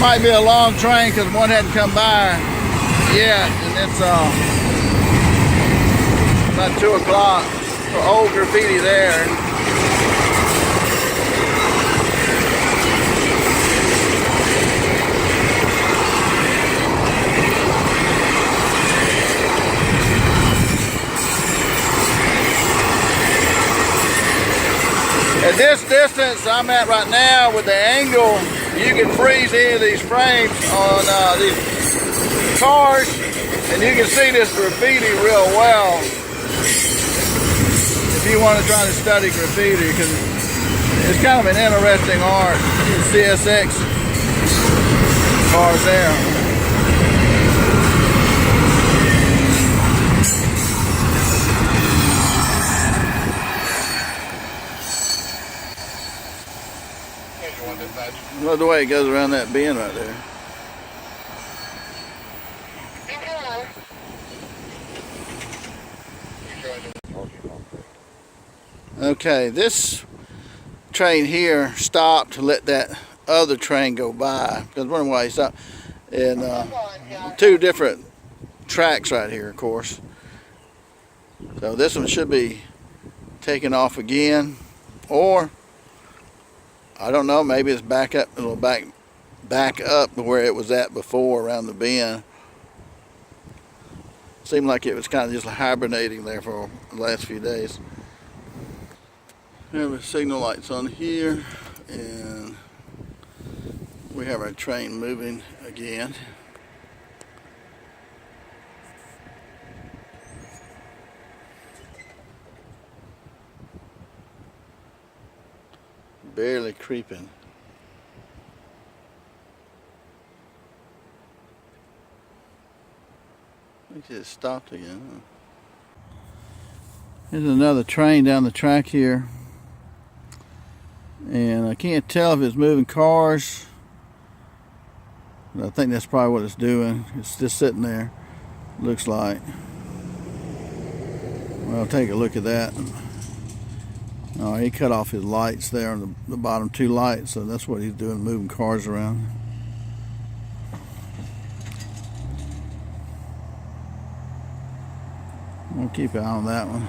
Might be a long train because one hadn't come by yet, and it's about 2 o'clock. Old graffiti there. At this distance I'm at right now, with the angle, you can freeze any of these frames on these cars, and you can see this graffiti real well if you want to try to study graffiti, because it's kind of an interesting art. CSX cars there. Love the way it goes around that bend right there. Okay, this train here stopped to let that other train go by. Because wondering why he stopped. And 2 different tracks right here, of course. So this one should be taken off again, or I don't know, maybe it's back up, a little back up to where it was at before, around the bend. Seemed like it was kind of just hibernating there for the last few days. We have our signal lights on here, and we have our train moving again. Barely creeping. I think it stopped again. Huh? There's another train down the track here, and I can't tell if it's moving cars, but I think that's probably what it's doing. It's just sitting there, looks like. Well, I'll take a look at that. Oh, he cut off his lights there on the bottom 2 lights, so that's what he's doing, moving cars around. We'll keep an eye on that one.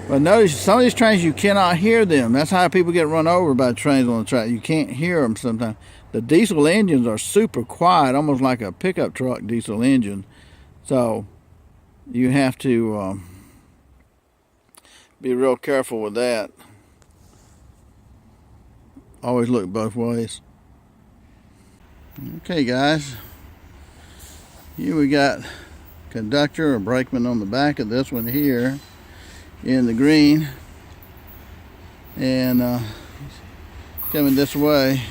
But notice some of these trains, you cannot hear them. That's how people get run over by trains on the track. You can't hear them sometimes. The diesel engines are super quiet, almost like a pickup truck diesel engine. So you have to be real careful with that. Always look both ways. Okay, guys. Here we got conductor or brakeman on the back of this one here in the green. And coming this way.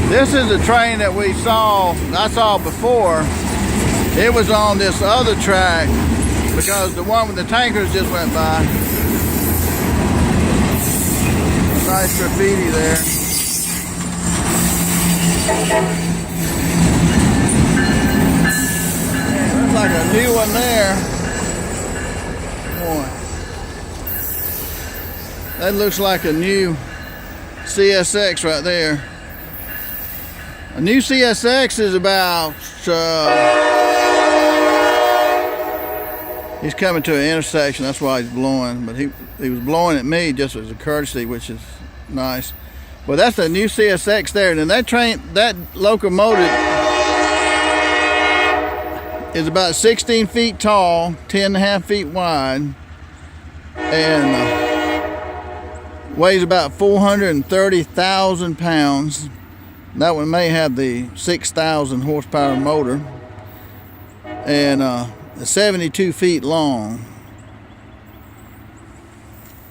This is the train that I saw before. It was on this other track because the one with the tankers just went by. Nice graffiti there. Man, looks like a new one there. Boy. That looks like a new CSX right there. A new CSX is about, he's coming to an intersection, that's why he's blowing, but he was blowing at me just as a courtesy, which is nice. But that's a new CSX there, and that train, that locomotive is about 16 feet tall, 10.5 feet wide, and weighs about 430,000 pounds. That one may have the 6,000 horsepower motor, and 72 feet long.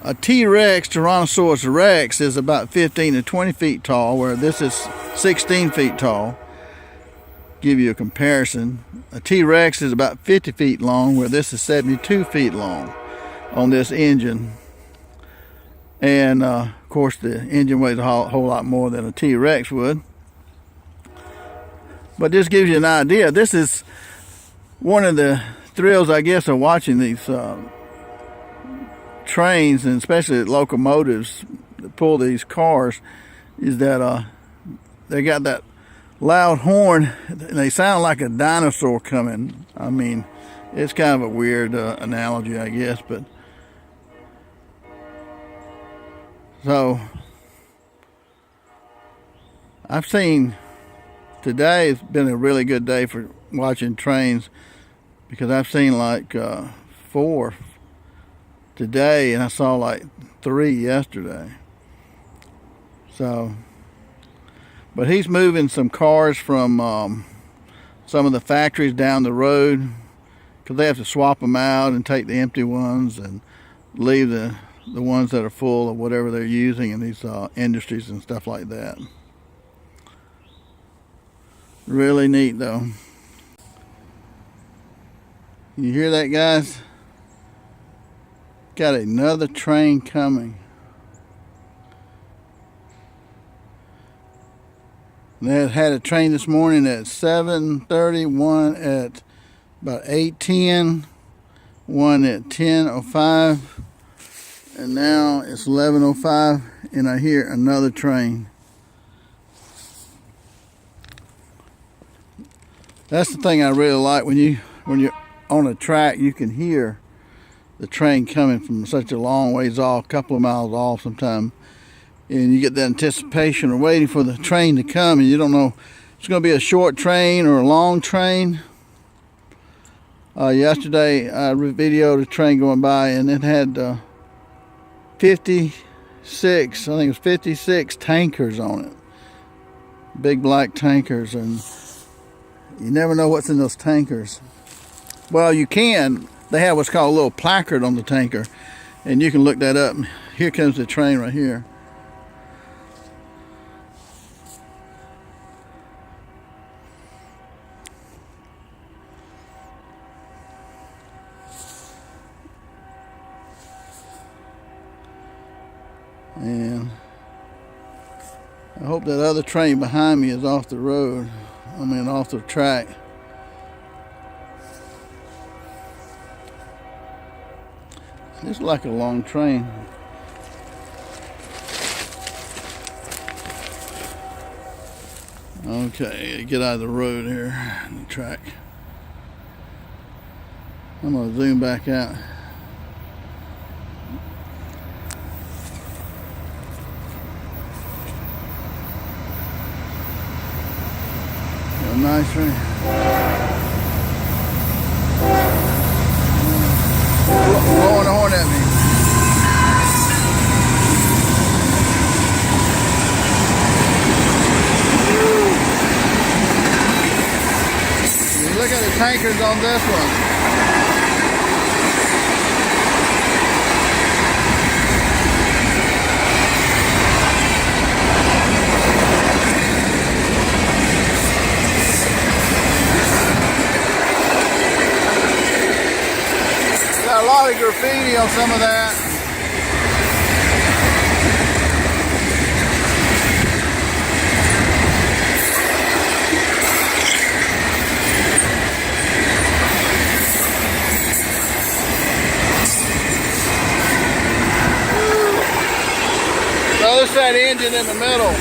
A T-Rex, Tyrannosaurus Rex, is about 15 to 20 feet tall, where this is 16 feet tall. Give you a comparison. A T-Rex is about 50 feet long, where this is 72 feet long. on this engine. And of course the engine weighs a whole lot more than a T-Rex would. But this gives you an idea. This is one of the thrills, I guess, of watching these trains, and especially locomotives that pull these cars, is that they got that loud horn and they sound like a dinosaur coming. I mean, it's kind of a weird analogy, I guess, but so I've seen today has been a really good day for watching trains, because I've seen like 4 today, and I saw like 3 yesterday. So, but he's moving some cars from some of the factories down the road, because they have to swap them out and take the empty ones and leave the ones that are full of whatever they're using in these industries and stuff like that. Really neat though. You hear that, guys? Got another train coming. They had a train this morning at 7:30, one at about 8:10, one at 10:05, and now it's 11:05, and I hear another train. That's the thing I really like, when you're on a track, you can hear the train coming from such a long ways off, a couple of miles off sometimes, and you get the anticipation of waiting for the train to come, and you don't know if it's going to be a short train or a long train. Yesterday I videoed a train going by, and it had 56, I think it was 56 tankers on it, big black tankers, and you never know what's in those tankers. Well, you can. They have what's called a little placard on the tanker, and you can look that up. Here comes the train right here. And I hope that other train behind me is off the road. I mean, off the track. It's like a long train. Okay, get out of the road here, the track. I'm gonna zoom back out. A nice train. Blowing a horn at me. Look at the tankers on this one. Got a lot of graffiti on some of that. Notice that engine in the middle.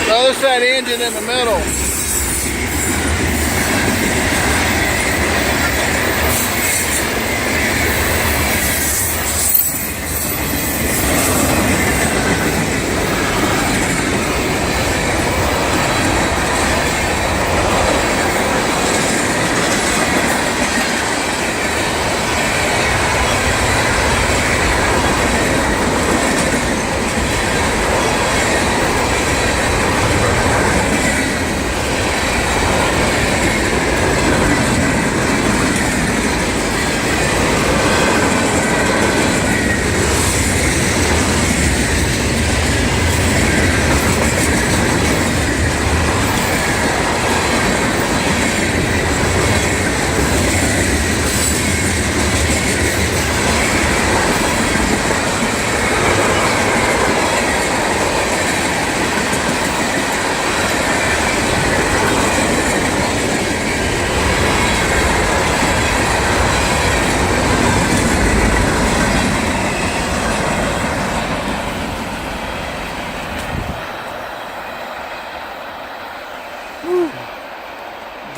Notice that engine in the middle.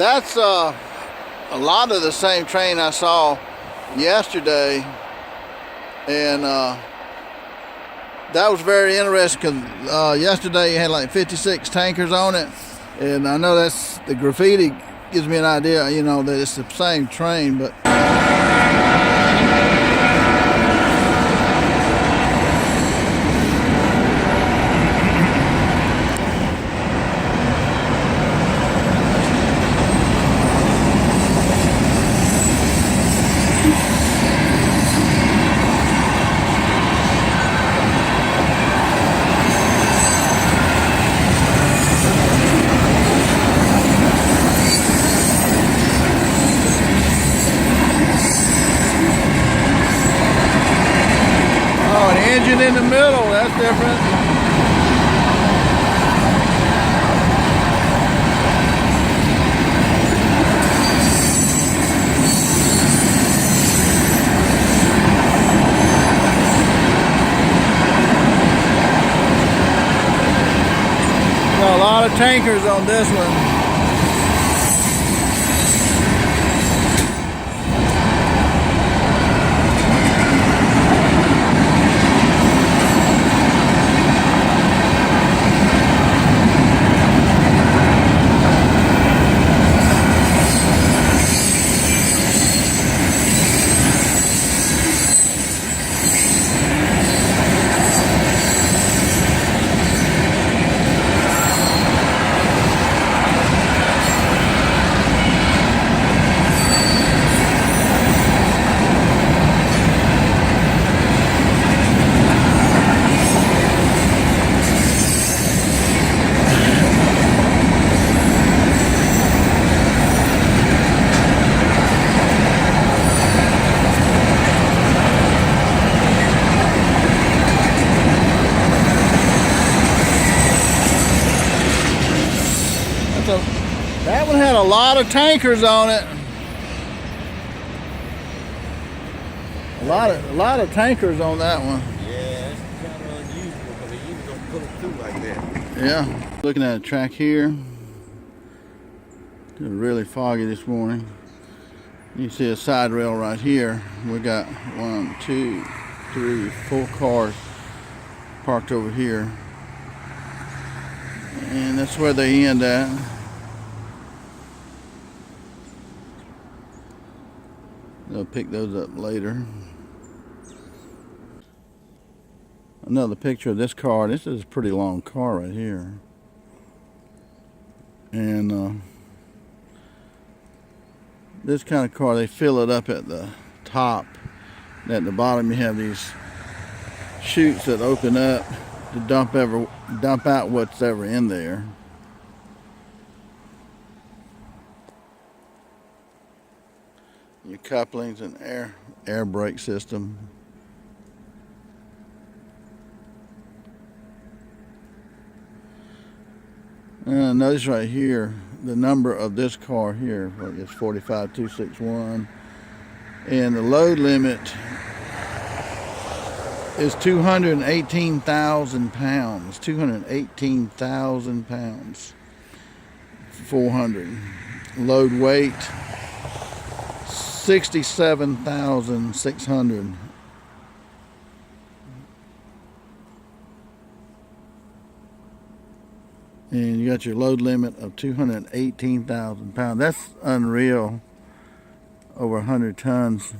That's a lot of the same train I saw yesterday, and that was very interesting because yesterday it had like 56 tankers on it, and I know that's the graffiti gives me an idea, you know, that it's the same train, but engine in the middle, that's different. Got a lot of tankers on this one. That one had a lot of tankers on it. A lot of tankers on that one. Yeah, it's kind of unusual because they usually don't pull it through like that. Yeah. Looking at a track here. It's really foggy this morning. You see a side rail right here. We got 1, 2, 3, 4 cars parked over here. And that's where they end at. They'll pick those up later. Another picture of this car. This is a pretty long car right here. And this kind of car, they fill it up at the top. And at the bottom you have these chutes that open up to dump out what's ever in there. Your couplings and air brake system. Notice right here the number of this car here. It's 45261, and the load limit is 218,000 pounds. 218,000 pounds. 400. Load weight 67,600. And you got your load limit of 218,000 pounds. That's unreal. Over 100 tons.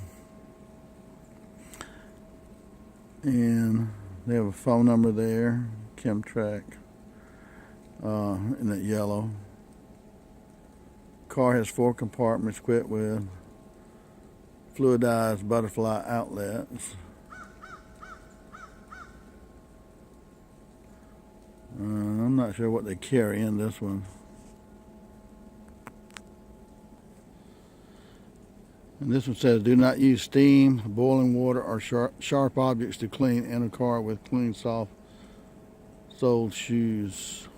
And they have a phone number there. Chemtrack. In that yellow. Car has 4 compartments equipped with fluidized butterfly outlets. I'm not sure what they carry in this one. And this one says, do not use steam, boiling water, or sharp objects to clean in a car with clean, soft-soled shoes.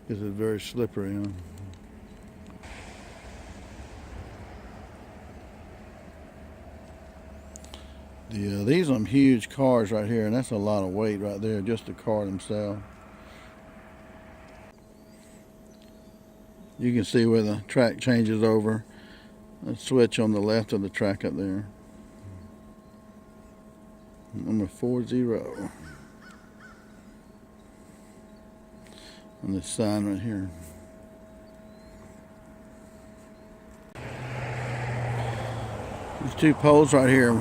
This is very slippery, huh? These are some huge cars right here, and that's a lot of weight right there, just the car themselves. You can see where the track changes over. A switch on the left of the track up there. Number 40. On this sign right here. These two poles right here.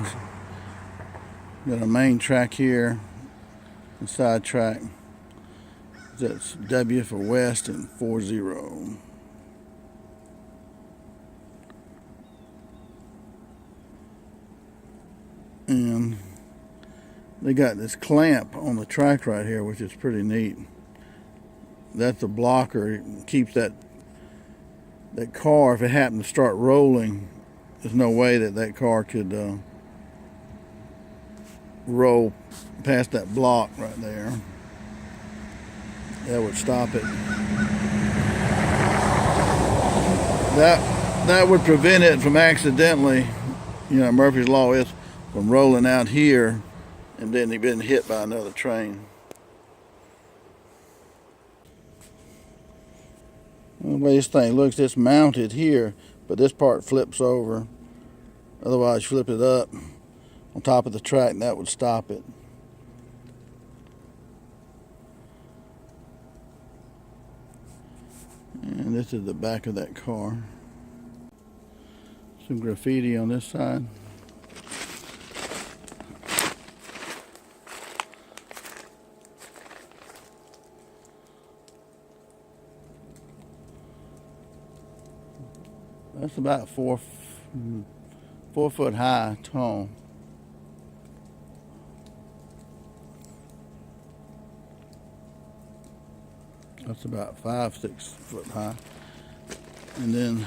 Got a main track here, a side track. That's W for West and 40. And they got this clamp on the track right here, which is pretty neat. That's a blocker. It keeps that car, if it happened to start rolling, there's no way that car could roll past that block right there. That would stop it. That would prevent it from accidentally, Murphy's Law is, from rolling out here and then being hit by another train. The way this thing looks, it's mounted here, but this part flips over. Otherwise, flip it up on top of the track and that would stop it. And this is the back of that car. Some graffiti on this side. That's about 4 foot high tall. That's about 5, 6 foot high. And then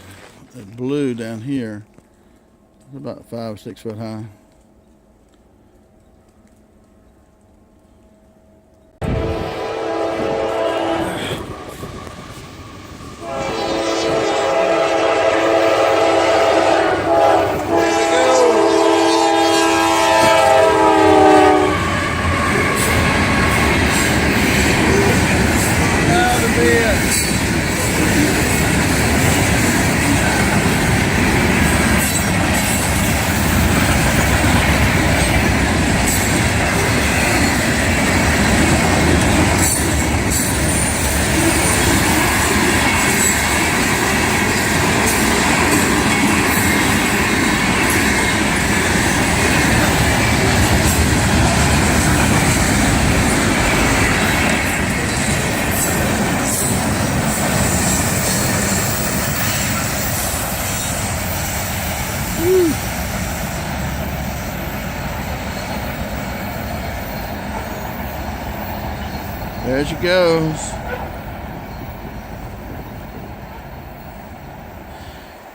the blue down here is about 5 or 6 foot high. There she goes.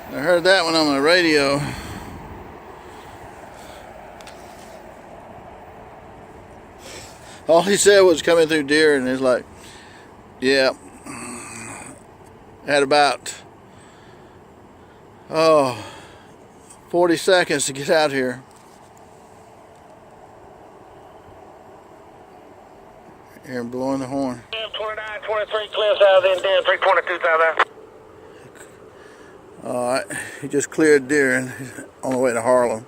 I heard that one on the radio. All he said was coming through deer, and he's like, yeah, had about 40 seconds to get out here. Here, I'm blowing the horn. 2923 clears out, then 322 out there. Alright, he just cleared deer and he's on the way to Harlem.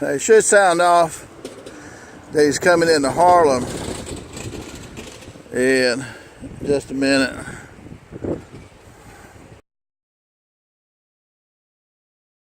It should sound off that he's coming into Harlem in just a minute.